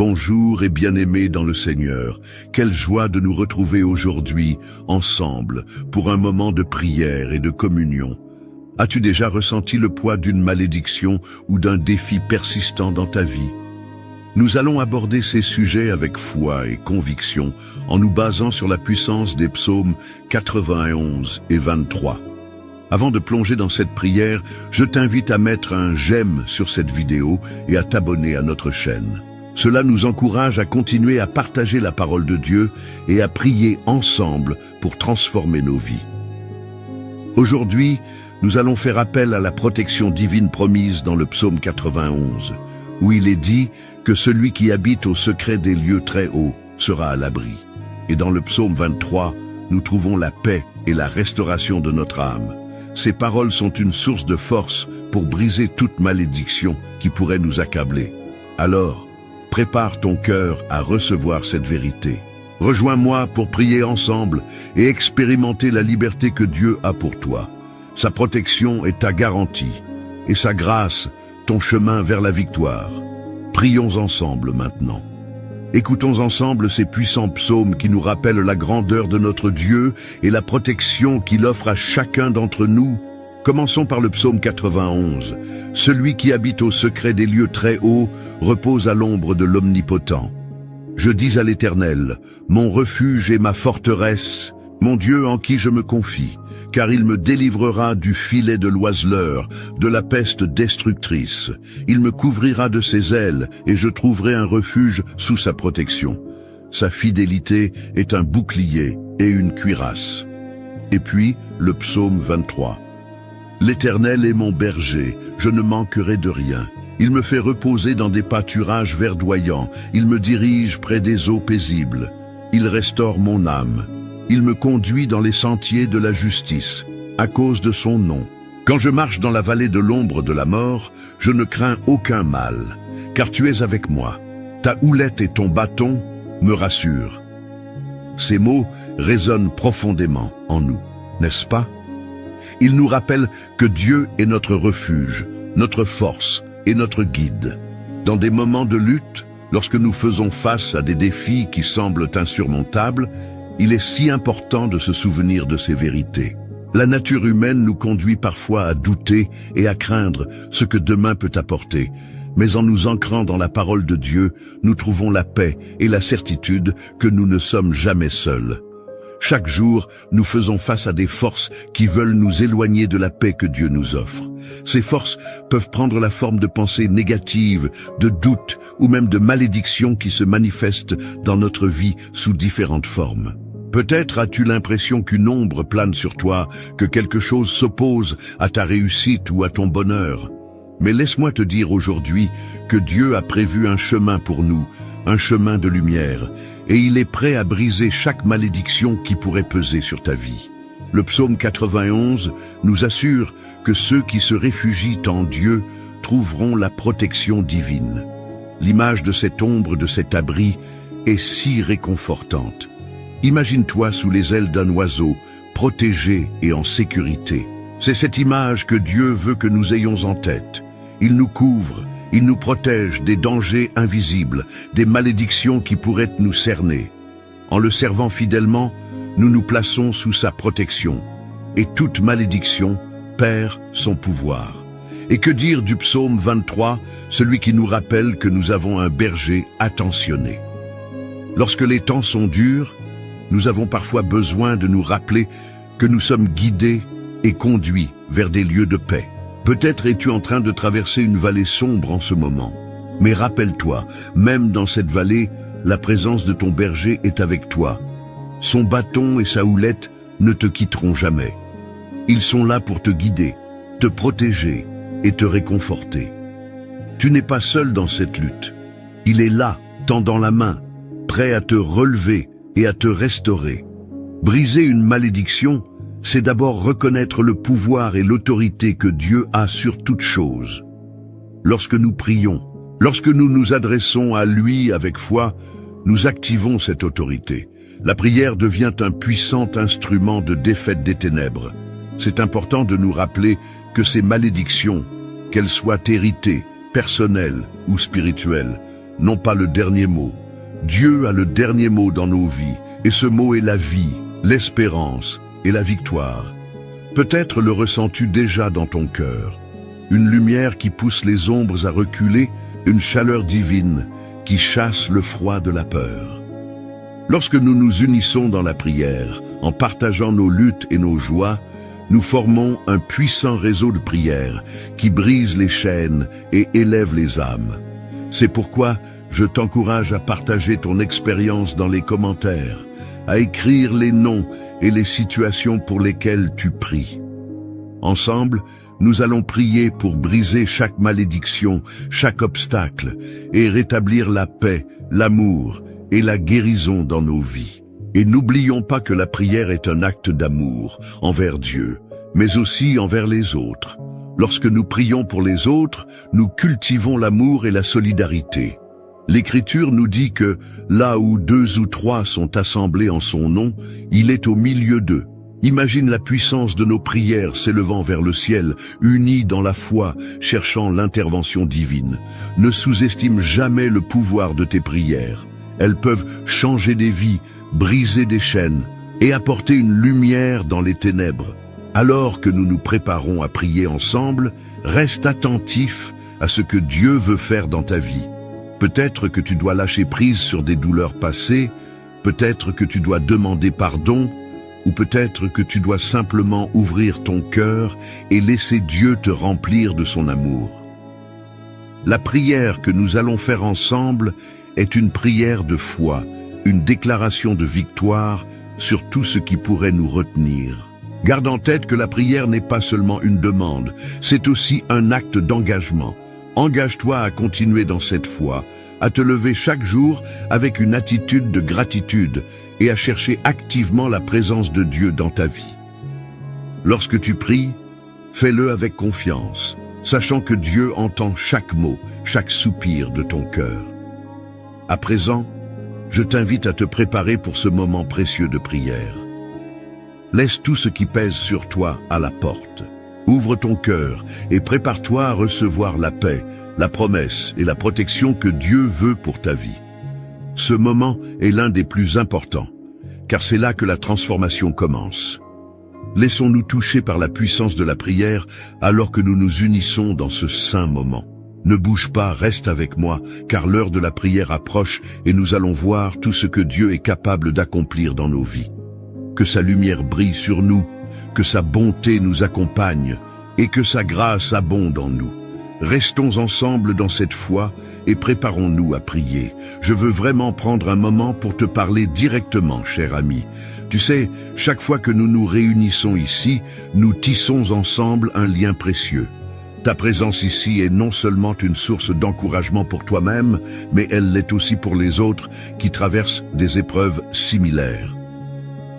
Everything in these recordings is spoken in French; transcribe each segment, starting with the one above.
Bonjour et bien-aimés dans le Seigneur, quelle joie de nous retrouver aujourd'hui, ensemble, pour un moment de prière et de communion. As-tu déjà ressenti le poids d'une malédiction ou d'un défi persistant dans ta vie? Nous allons aborder ces sujets avec foi et conviction, en nous basant sur la puissance des psaumes 91 et 23. Avant de plonger dans cette prière, je t'invite à mettre un j'aime sur cette vidéo et à t'abonner à notre chaîne. Cela nous encourage à continuer à partager la parole de Dieu et à prier ensemble pour transformer nos vies. Aujourd'hui, nous allons faire appel à la protection divine promise dans le psaume 91, où il est dit que celui qui habite au secret des lieux très hauts sera à l'abri. Et dans le psaume 23, nous trouvons la paix et la restauration de notre âme. Ces paroles sont une source de force pour briser toute malédiction qui pourrait nous accabler. Alors, prépare ton cœur à recevoir cette vérité. Rejoins-moi pour prier ensemble et expérimenter la liberté que Dieu a pour toi. Sa protection est ta garantie et sa grâce, ton chemin vers la victoire. Prions ensemble maintenant. Écoutons ensemble ces puissants psaumes qui nous rappellent la grandeur de notre Dieu et la protection qu'il offre à chacun d'entre nous. Commençons par le psaume 91. Celui qui habite au secret des lieux très hauts repose à l'ombre de l'Omnipotent. Je dis à l'Éternel, mon refuge et ma forteresse, mon Dieu en qui je me confie, car il me délivrera du filet de l'oiseleur, de la peste destructrice. Il me couvrira de ses ailes et je trouverai un refuge sous sa protection. Sa fidélité est un bouclier et une cuirasse. Et puis, le psaume 23. L'Éternel est mon berger, je ne manquerai de rien. Il me fait reposer dans des pâturages verdoyants, il me dirige près des eaux paisibles. Il restaure mon âme. Il me conduit dans les sentiers de la justice, à cause de son nom. Quand je marche dans la vallée de l'ombre de la mort, je ne crains aucun mal, car tu es avec moi. Ta houlette et ton bâton me rassurent. Ces mots résonnent profondément en nous, n'est-ce pas? Ils nous rappellent que Dieu est notre refuge, notre force et notre guide. Dans des moments de lutte, lorsque nous faisons face à des défis qui semblent insurmontables, il est si important de se souvenir de ces vérités. La nature humaine nous conduit parfois à douter et à craindre ce que demain peut apporter. Mais en nous ancrant dans la parole de Dieu, nous trouvons la paix et la certitude que nous ne sommes jamais seuls. Chaque jour, nous faisons face à des forces qui veulent nous éloigner de la paix que Dieu nous offre. Ces forces peuvent prendre la forme de pensées négatives, de doutes ou même de malédictions qui se manifestent dans notre vie sous différentes formes. Peut-être as-tu l'impression qu'une ombre plane sur toi, que quelque chose s'oppose à ta réussite ou à ton bonheur. Mais laisse-moi te dire aujourd'hui que Dieu a prévu un chemin pour nous, un chemin de lumière, et il est prêt à briser chaque malédiction qui pourrait peser sur ta vie. Le psaume 91 nous assure que ceux qui se réfugient en Dieu trouveront la protection divine. L'image de cette ombre, de cet abri, est si réconfortante. Imagine-toi sous les ailes d'un oiseau, protégé et en sécurité. C'est cette image que Dieu veut que nous ayons en tête. Il nous couvre, il nous protège des dangers invisibles, des malédictions qui pourraient nous cerner. En le servant fidèlement, nous nous plaçons sous sa protection, et toute malédiction perd son pouvoir. Et que dire du psaume 23, celui qui nous rappelle que nous avons un berger attentionné. Lorsque les temps sont durs, nous avons parfois besoin de nous rappeler que nous sommes guidés et conduits vers des lieux de paix. Peut-être es-tu en train de traverser une vallée sombre en ce moment. Mais rappelle-toi, même dans cette vallée, la présence de ton berger est avec toi. Son bâton et sa houlette ne te quitteront jamais. Ils sont là pour te guider, te protéger et te réconforter. Tu n'es pas seul dans cette lutte. Il est là, tendant la main, prêt à te relever et à te restaurer. Briser une malédiction, c'est d'abord reconnaître le pouvoir et l'autorité que Dieu a sur toute chose. Lorsque nous prions, lorsque nous nous adressons à lui avec foi, nous activons cette autorité. La prière devient un puissant instrument de défaite des ténèbres. C'est important de nous rappeler que ces malédictions, qu'elles soient héritées, personnelles ou spirituelles, n'ont pas le dernier mot. Dieu a le dernier mot dans nos vies, et ce mot est la vie, l'espérance et la victoire. Peut-être le ressens-tu déjà dans ton cœur. Une lumière qui pousse les ombres à reculer, une chaleur divine qui chasse le froid de la peur. Lorsque nous nous unissons dans la prière, en partageant nos luttes et nos joies, nous formons un puissant réseau de prières qui brise les chaînes et élève les âmes. C'est pourquoi je t'encourage à partager ton expérience dans les commentaires, à écrire les noms et les situations pour lesquelles tu pries. Ensemble, nous allons prier pour briser chaque malédiction, chaque obstacle, et rétablir la paix, l'amour et la guérison dans nos vies. Et n'oublions pas que la prière est un acte d'amour envers Dieu, mais aussi envers les autres. Lorsque nous prions pour les autres, nous cultivons l'amour et la solidarité. L'Écriture nous dit que là où 2 ou 3 sont assemblés en son nom, il est au milieu d'eux. Imagine la puissance de nos prières s'élevant vers le ciel, unis dans la foi, cherchant l'intervention divine. Ne sous-estime jamais le pouvoir de tes prières. Elles peuvent changer des vies, briser des chaînes et apporter une lumière dans les ténèbres. Alors que nous nous préparons à prier ensemble, reste attentif à ce que Dieu veut faire dans ta vie. Peut-être que tu dois lâcher prise sur des douleurs passées, peut-être que tu dois demander pardon, ou peut-être que tu dois simplement ouvrir ton cœur et laisser Dieu te remplir de son amour. La prière que nous allons faire ensemble est une prière de foi, une déclaration de victoire sur tout ce qui pourrait nous retenir. Garde en tête que la prière n'est pas seulement une demande, c'est aussi un acte d'engagement. Engage-toi à continuer dans cette foi, à te lever chaque jour avec une attitude de gratitude et à chercher activement la présence de Dieu dans ta vie. Lorsque tu pries, fais-le avec confiance, sachant que Dieu entend chaque mot, chaque soupir de ton cœur. À présent, je t'invite à te préparer pour ce moment précieux de prière. Laisse tout ce qui pèse sur toi à la porte. Ouvre ton cœur et prépare-toi à recevoir la paix, la promesse et la protection que Dieu veut pour ta vie. Ce moment est l'un des plus importants, car c'est là que la transformation commence. Laissons-nous toucher par la puissance de la prière alors que nous nous unissons dans ce saint moment. Ne bouge pas, reste avec moi, car l'heure de la prière approche et nous allons voir tout ce que Dieu est capable d'accomplir dans nos vies. Que sa lumière brille sur nous, que sa bonté nous accompagne et que sa grâce abonde en nous. Restons ensemble dans cette foi et préparons-nous à prier. Je veux vraiment prendre un moment pour te parler directement, cher ami. Tu sais, chaque fois que nous nous réunissons ici, nous tissons ensemble un lien précieux. Ta présence ici est non seulement une source d'encouragement pour toi-même, mais elle l'est aussi pour les autres qui traversent des épreuves similaires.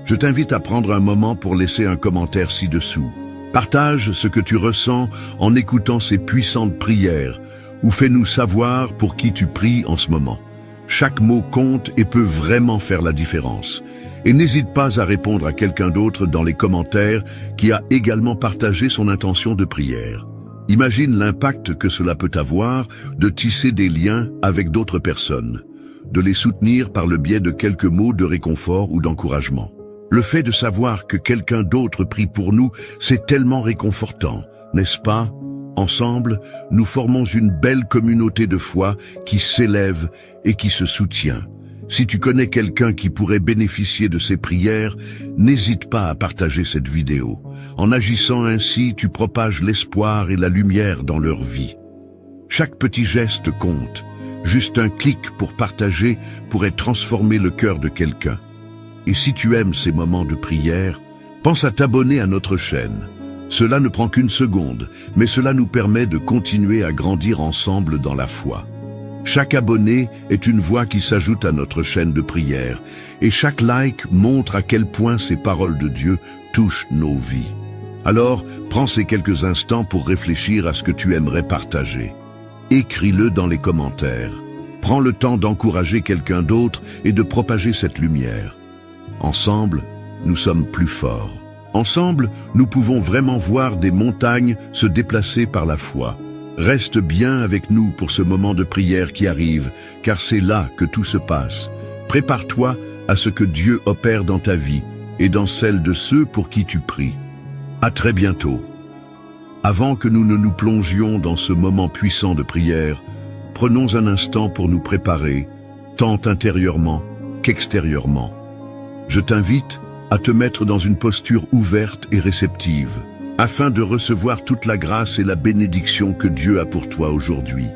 Je t'invite à prendre un moment pour laisser un commentaire ci-dessous. Partage ce que tu ressens en écoutant ces puissantes prières ou fais-nous savoir pour qui tu pries en ce moment. Chaque mot compte et peut vraiment faire la différence. Et n'hésite pas à répondre à quelqu'un d'autre dans les commentaires qui a également partagé son intention de prière. Imagine l'impact que cela peut avoir de tisser des liens avec d'autres personnes, de les soutenir par le biais de quelques mots de réconfort ou d'encouragement. Le fait de savoir que quelqu'un d'autre prie pour nous, c'est tellement réconfortant, n'est-ce pas? Ensemble, nous formons une belle communauté de foi qui s'élève et qui se soutient. Si tu connais quelqu'un qui pourrait bénéficier de ces prières, n'hésite pas à partager cette vidéo. En agissant ainsi, tu propages l'espoir et la lumière dans leur vie. Chaque petit geste compte. Juste un clic pour partager pourrait transformer le cœur de quelqu'un. Et si tu aimes ces moments de prière, pense à t'abonner à notre chaîne. Cela ne prend qu'une seconde, mais cela nous permet de continuer à grandir ensemble dans la foi. Chaque abonné est une voix qui s'ajoute à notre chaîne de prière, et chaque like montre à quel point ces paroles de Dieu touchent nos vies. Alors, prends ces quelques instants pour réfléchir à ce que tu aimerais partager. Écris-le dans les commentaires. Prends le temps d'encourager quelqu'un d'autre et de propager cette lumière. Ensemble, nous sommes plus forts. Ensemble, nous pouvons vraiment voir des montagnes se déplacer par la foi. Reste bien avec nous pour ce moment de prière qui arrive, car c'est là que tout se passe. Prépare-toi à ce que Dieu opère dans ta vie et dans celle de ceux pour qui tu pries. À très bientôt. Avant que nous ne nous plongions dans ce moment puissant de prière, prenons un instant pour nous préparer, tant intérieurement qu'extérieurement. Je t'invite à te mettre dans une posture ouverte et réceptive, afin de recevoir toute la grâce et la bénédiction que Dieu a pour toi aujourd'hui.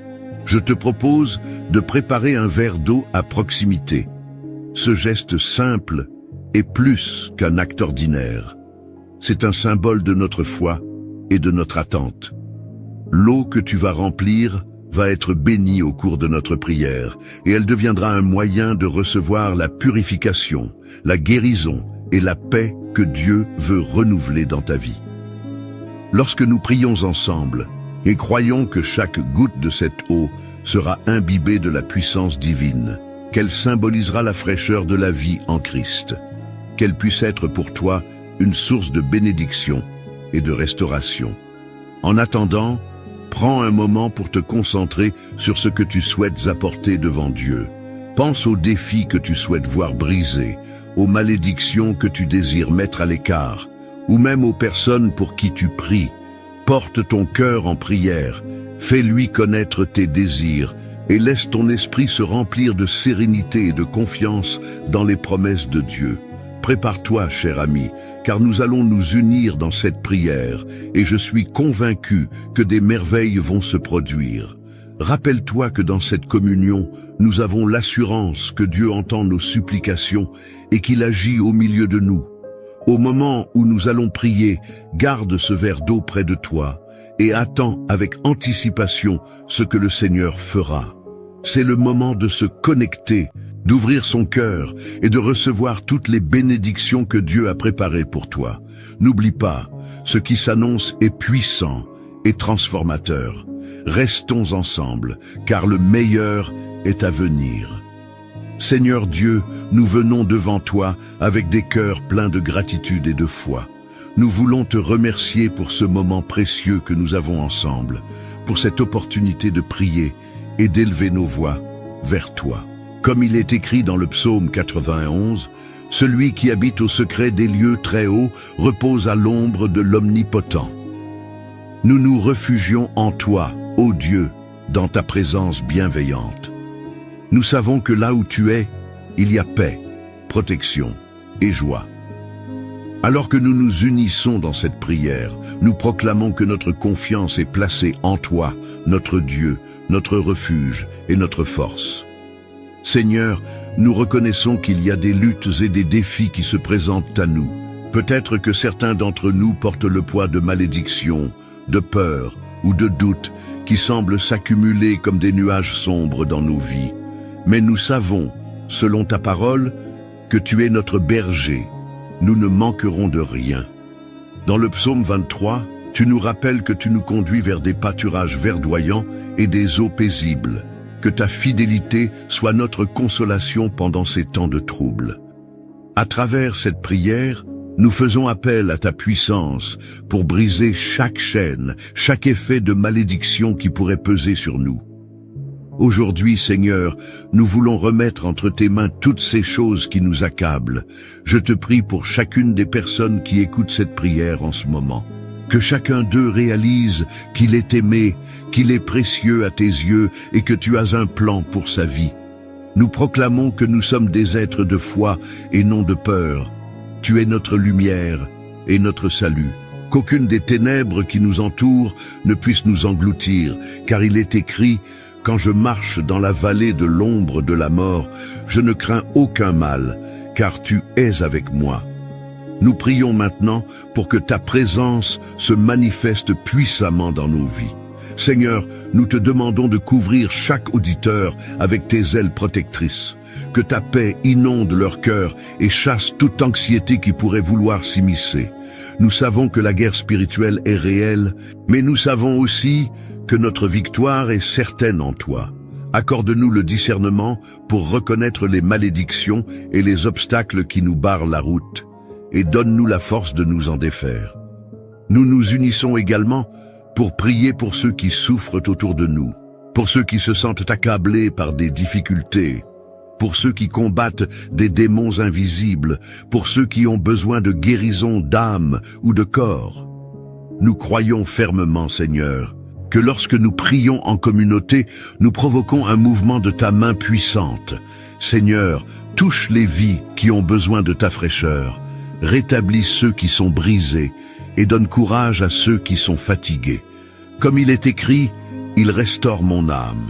Je te propose de préparer un verre d'eau à proximité. Ce geste simple est plus qu'un acte ordinaire. C'est un symbole de notre foi et de notre attente. L'eau que tu vas remplir va être bénie au cours de notre prière, et elle deviendra un moyen de recevoir la purification, la guérison et la paix que Dieu veut renouveler dans ta vie. Lorsque nous prions ensemble et croyons que chaque goutte de cette eau sera imbibée de la puissance divine, qu'elle symbolisera la fraîcheur de la vie en Christ, qu'elle puisse être pour toi une source de bénédiction et de restauration. En attendant, prends un moment pour te concentrer sur ce que tu souhaites apporter devant Dieu. Pense aux défis que tu souhaites voir brisés, aux malédictions que tu désires mettre à l'écart, ou même aux personnes pour qui tu pries. Porte ton cœur en prière, fais-lui connaître tes désirs et laisse ton esprit se remplir de sérénité et de confiance dans les promesses de Dieu. Prépare-toi, cher ami, car nous allons nous unir dans cette prière et je suis convaincu que des merveilles vont se produire. Rappelle-toi que dans cette communion, nous avons l'assurance que Dieu entend nos supplications et qu'il agit au milieu de nous. Au moment où nous allons prier, garde ce verre d'eau près de toi et attends avec anticipation ce que le Seigneur fera. C'est le moment de se connecter, d'ouvrir son cœur et de recevoir toutes les bénédictions que Dieu a préparées pour toi. N'oublie pas, ce qui s'annonce est puissant et transformateur. Restons ensemble, car le meilleur est à venir. Seigneur Dieu, nous venons devant toi avec des cœurs pleins de gratitude et de foi. Nous voulons te remercier pour ce moment précieux que nous avons ensemble, pour cette opportunité de prier et d'élever nos voix vers toi. Comme il est écrit dans le psaume 91, « Celui qui habite au secret des lieux très hauts repose à l'ombre de l'Omnipotent. » Nous nous réfugions en toi, ô Dieu, dans ta présence bienveillante. Nous savons que là où tu es, il y a paix, protection et joie. Alors que nous nous unissons dans cette prière, nous proclamons que notre confiance est placée en toi, notre Dieu, notre refuge et notre force. Seigneur, nous reconnaissons qu'il y a des luttes et des défis qui se présentent à nous. Peut-être que certains d'entre nous portent le poids de malédictions, de peur ou de doutes qui semblent s'accumuler comme des nuages sombres dans nos vies. Mais nous savons, selon ta parole, que tu es notre berger. Nous ne manquerons de rien. Dans le psaume 23, tu nous rappelles que tu nous conduis vers des pâturages verdoyants et des eaux paisibles. Que ta fidélité soit notre consolation pendant ces temps de trouble. À travers cette prière, nous faisons appel à ta puissance pour briser chaque chaîne, chaque effet de malédiction qui pourrait peser sur nous. Aujourd'hui, Seigneur, nous voulons remettre entre tes mains toutes ces choses qui nous accablent. Je te prie pour chacune des personnes qui écoutent cette prière en ce moment. Que chacun d'eux réalise qu'il est aimé, qu'il est précieux à tes yeux et que tu as un plan pour sa vie. Nous proclamons que nous sommes des êtres de foi et non de peur. Tu es notre lumière et notre salut. Qu'aucune des ténèbres qui nous entourent ne puisse nous engloutir, car il est écrit « Quand je marche dans la vallée de l'ombre de la mort, je ne crains aucun mal, car tu es avec moi. » Nous prions maintenant pour que ta présence se manifeste puissamment dans nos vies. Seigneur, nous te demandons de couvrir chaque auditeur avec tes ailes protectrices. Que ta paix inonde leur cœur et chasse toute anxiété qui pourrait vouloir s'immiscer. Nous savons que la guerre spirituelle est réelle, mais nous savons aussi que notre victoire est certaine en toi. Accorde-nous le discernement pour reconnaître les malédictions et les obstacles qui nous barrent la route, et donne-nous la force de nous en défaire. Nous nous unissons également pour prier pour ceux qui souffrent autour de nous, pour ceux qui se sentent accablés par des difficultés, pour ceux qui combattent des démons invisibles, pour ceux qui ont besoin de guérison d'âme ou de corps. Nous croyons fermement, Seigneur, que lorsque nous prions en communauté, nous provoquons un mouvement de ta main puissante. Seigneur, touche les vies qui ont besoin de ta fraîcheur, rétablis ceux qui sont brisés et donne courage à ceux qui sont fatigués. Comme il est écrit, il restaure mon âme.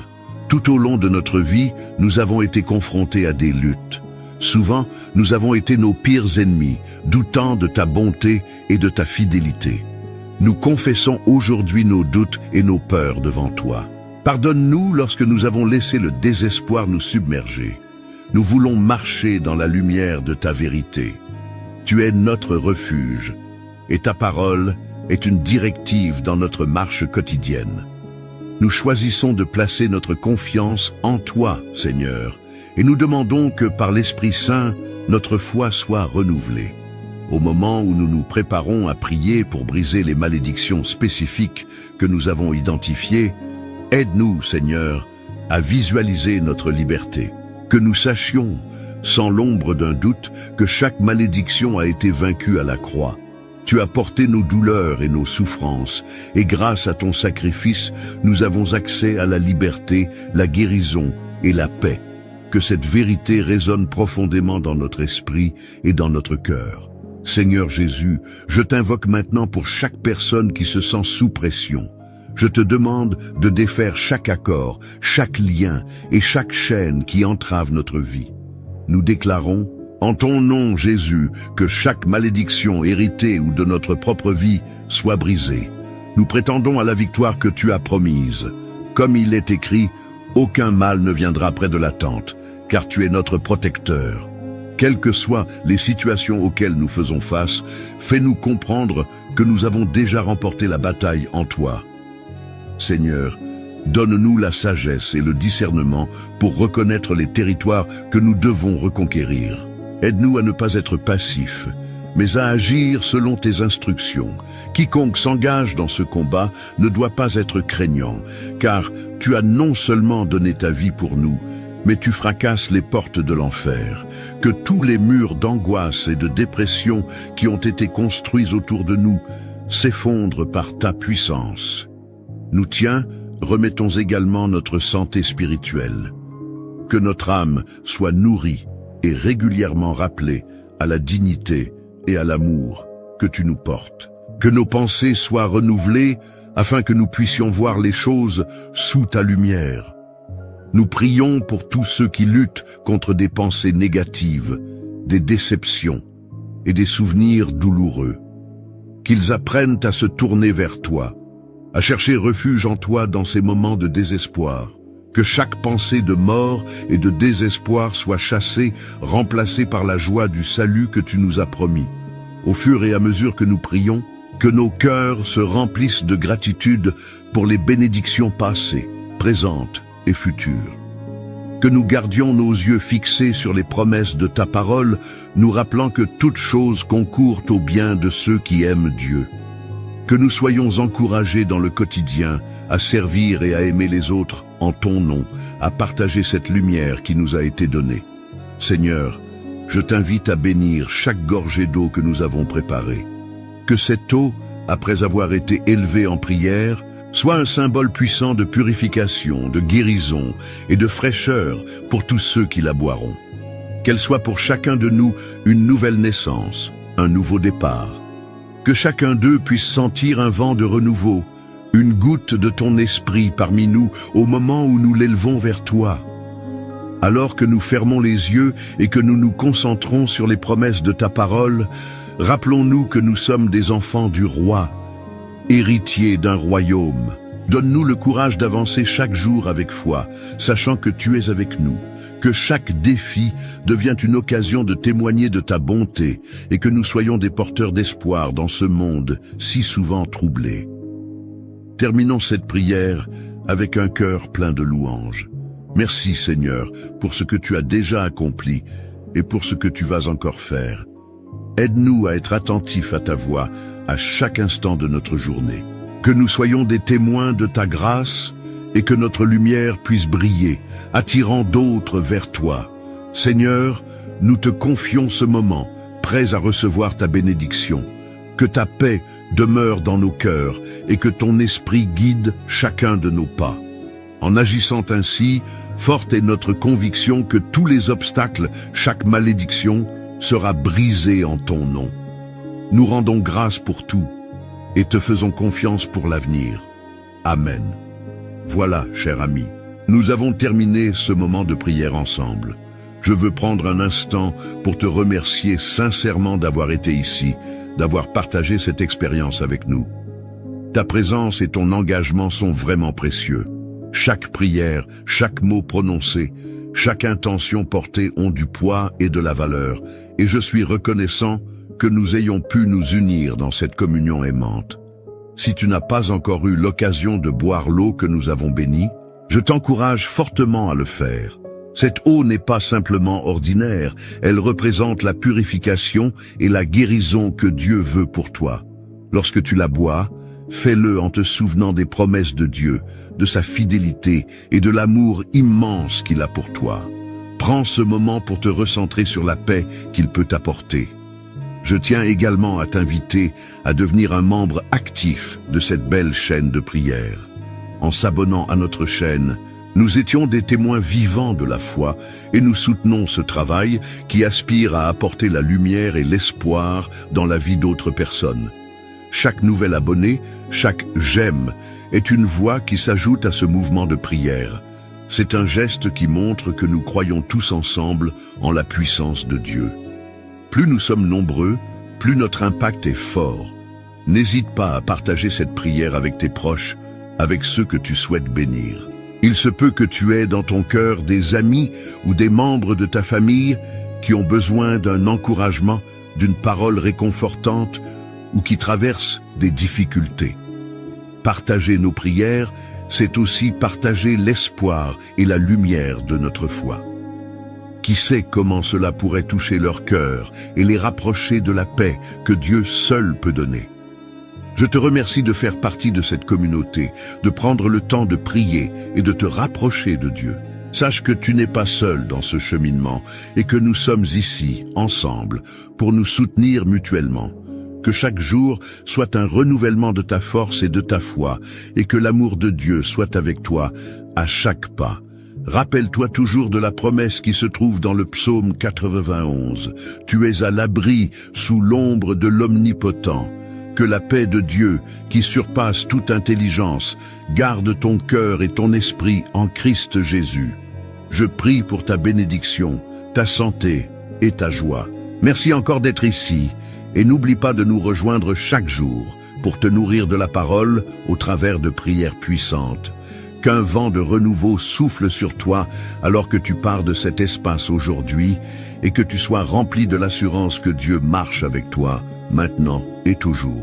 Tout au long de notre vie, nous avons été confrontés à des luttes. Souvent, nous avons été nos pires ennemis, doutant de ta bonté et de ta fidélité. Nous confessons aujourd'hui nos doutes et nos peurs devant toi. Pardonne-nous lorsque nous avons laissé le désespoir nous submerger. Nous voulons marcher dans la lumière de ta vérité. Tu es notre refuge, et ta parole est une directive dans notre marche quotidienne. Nous choisissons de placer notre confiance en toi, Seigneur, et nous demandons que par l'Esprit Saint, notre foi soit renouvelée. Au moment où nous nous préparons à prier pour briser les malédictions spécifiques que nous avons identifiées, aide-nous, Seigneur, à visualiser notre liberté. Que nous sachions, sans l'ombre d'un doute, que chaque malédiction a été vaincue à la croix. Tu as porté nos douleurs et nos souffrances, et grâce à ton sacrifice, nous avons accès à la liberté, la guérison et la paix. Que cette vérité résonne profondément dans notre esprit et dans notre cœur. Seigneur Jésus, je t'invoque maintenant pour chaque personne qui se sent sous pression. Je te demande de défaire chaque accord, chaque lien et chaque chaîne qui entrave notre vie. Nous déclarons, en ton nom, Jésus, que chaque malédiction héritée ou de notre propre vie soit brisée. Nous prétendons à la victoire que tu as promise. Comme il est écrit, aucun mal ne viendra près de la tente, car tu es notre protecteur. Quelles que soient les situations auxquelles nous faisons face, fais-nous comprendre que nous avons déjà remporté la bataille en toi. Seigneur, donne-nous la sagesse et le discernement pour reconnaître les territoires que nous devons reconquérir. Aide-nous à ne pas être passifs, mais à agir selon tes instructions. Quiconque s'engage dans ce combat ne doit pas être craignant, car tu as non seulement donné ta vie pour nous, mais tu fracasses les portes de l'enfer. Que tous les murs d'angoisse et de dépression qui ont été construits autour de nous s'effondrent par ta puissance. Nous tiens, remettons également notre santé spirituelle. Que notre âme soit nourrie et régulièrement rappelée à la dignité et à l'amour que tu nous portes. Que nos pensées soient renouvelées afin que nous puissions voir les choses sous ta lumière. Nous prions pour tous ceux qui luttent contre des pensées négatives, des déceptions et des souvenirs douloureux. Qu'ils apprennent à se tourner vers toi, à chercher refuge en toi dans ces moments de désespoir. Que chaque pensée de mort et de désespoir soit chassée, remplacée par la joie du salut que tu nous as promis. Au fur et à mesure que nous prions, que nos cœurs se remplissent de gratitude pour les bénédictions passées, présentes et futures. Que nous gardions nos yeux fixés sur les promesses de ta parole, nous rappelant que toute chose concourt au bien de ceux qui aiment Dieu. Que nous soyons encouragés dans le quotidien à servir et à aimer les autres en ton nom, à partager cette lumière qui nous a été donnée. Seigneur, je t'invite à bénir chaque gorgée d'eau que nous avons préparée. Que cette eau, après avoir été élevée en prière, soit un symbole puissant de purification, de guérison et de fraîcheur pour tous ceux qui la boiront. Qu'elle soit pour chacun de nous une nouvelle naissance, un nouveau départ. Que chacun d'eux puisse sentir un vent de renouveau, une goutte de ton esprit parmi nous au moment où nous l'élevons vers toi. Alors que nous fermons les yeux et que nous nous concentrons sur les promesses de ta parole, rappelons-nous que nous sommes des enfants du roi, héritiers d'un royaume. Donne-nous le courage d'avancer chaque jour avec foi, sachant que tu es avec nous. Que chaque défi devienne une occasion de témoigner de ta bonté et que nous soyons des porteurs d'espoir dans ce monde si souvent troublé. Terminons cette prière avec un cœur plein de louanges. Merci Seigneur pour ce que tu as déjà accompli et pour ce que tu vas encore faire. Aide-nous à être attentifs à ta voix à chaque instant de notre journée. Que nous soyons des témoins de ta grâce et que notre lumière puisse briller, attirant d'autres vers toi. Seigneur, nous te confions ce moment, prêts à recevoir ta bénédiction. Que ta paix demeure dans nos cœurs et que ton esprit guide chacun de nos pas. En agissant ainsi, forte est notre conviction que tous les obstacles, chaque malédiction, sera brisée en ton nom. Nous rendons grâce pour tout et te faisons confiance pour l'avenir. Amen. Voilà, cher ami, nous avons terminé ce moment de prière ensemble. Je veux prendre un instant pour te remercier sincèrement d'avoir été ici, d'avoir partagé cette expérience avec nous. Ta présence et ton engagement sont vraiment précieux. Chaque prière, chaque mot prononcé, chaque intention portée ont du poids et de la valeur, et je suis reconnaissant que nous ayons pu nous unir dans cette communion aimante. Si tu n'as pas encore eu l'occasion de boire l'eau que nous avons bénie, je t'encourage fortement à le faire. Cette eau n'est pas simplement ordinaire, elle représente la purification et la guérison que Dieu veut pour toi. Lorsque tu la bois, fais-le en te souvenant des promesses de Dieu, de sa fidélité et de l'amour immense qu'il a pour toi. Prends ce moment pour te recentrer sur la paix qu'il peut t'apporter. Je tiens également à t'inviter à devenir un membre actif de cette belle chaîne de prière. En s'abonnant à notre chaîne, nous étions des témoins vivants de la foi et nous soutenons ce travail qui aspire à apporter la lumière et l'espoir dans la vie d'autres personnes. Chaque nouvel abonné, chaque j'aime est une voix qui s'ajoute à ce mouvement de prière. C'est un geste qui montre que nous croyons tous ensemble en la puissance de Dieu. Plus nous sommes nombreux, plus notre impact est fort. N'hésite pas à partager cette prière avec tes proches, avec ceux que tu souhaites bénir. Il se peut que tu aies dans ton cœur des amis ou des membres de ta famille qui ont besoin d'un encouragement, d'une parole réconfortante ou qui traversent des difficultés. Partager nos prières, c'est aussi partager l'espoir et la lumière de notre foi. Qui sait comment cela pourrait toucher leur cœur et les rapprocher de la paix que Dieu seul peut donner. Je te remercie de faire partie de cette communauté, de prendre le temps de prier et de te rapprocher de Dieu. Sache que tu n'es pas seul dans ce cheminement et que nous sommes ici, ensemble, pour nous soutenir mutuellement. Que chaque jour soit un renouvellement de ta force et de ta foi et que l'amour de Dieu soit avec toi à chaque pas. Rappelle-toi toujours de la promesse qui se trouve dans le psaume 91. Tu es à l'abri sous l'ombre de l'Omnipotent. Que la paix de Dieu, qui surpasse toute intelligence, garde ton cœur et ton esprit en Christ Jésus. Je prie pour ta bénédiction, ta santé et ta joie. Merci encore d'être ici et n'oublie pas de nous rejoindre chaque jour pour te nourrir de la parole au travers de prières puissantes. Qu'un vent de renouveau souffle sur toi alors que tu pars de cet espace aujourd'hui et que tu sois rempli de l'assurance que Dieu marche avec toi, maintenant et toujours.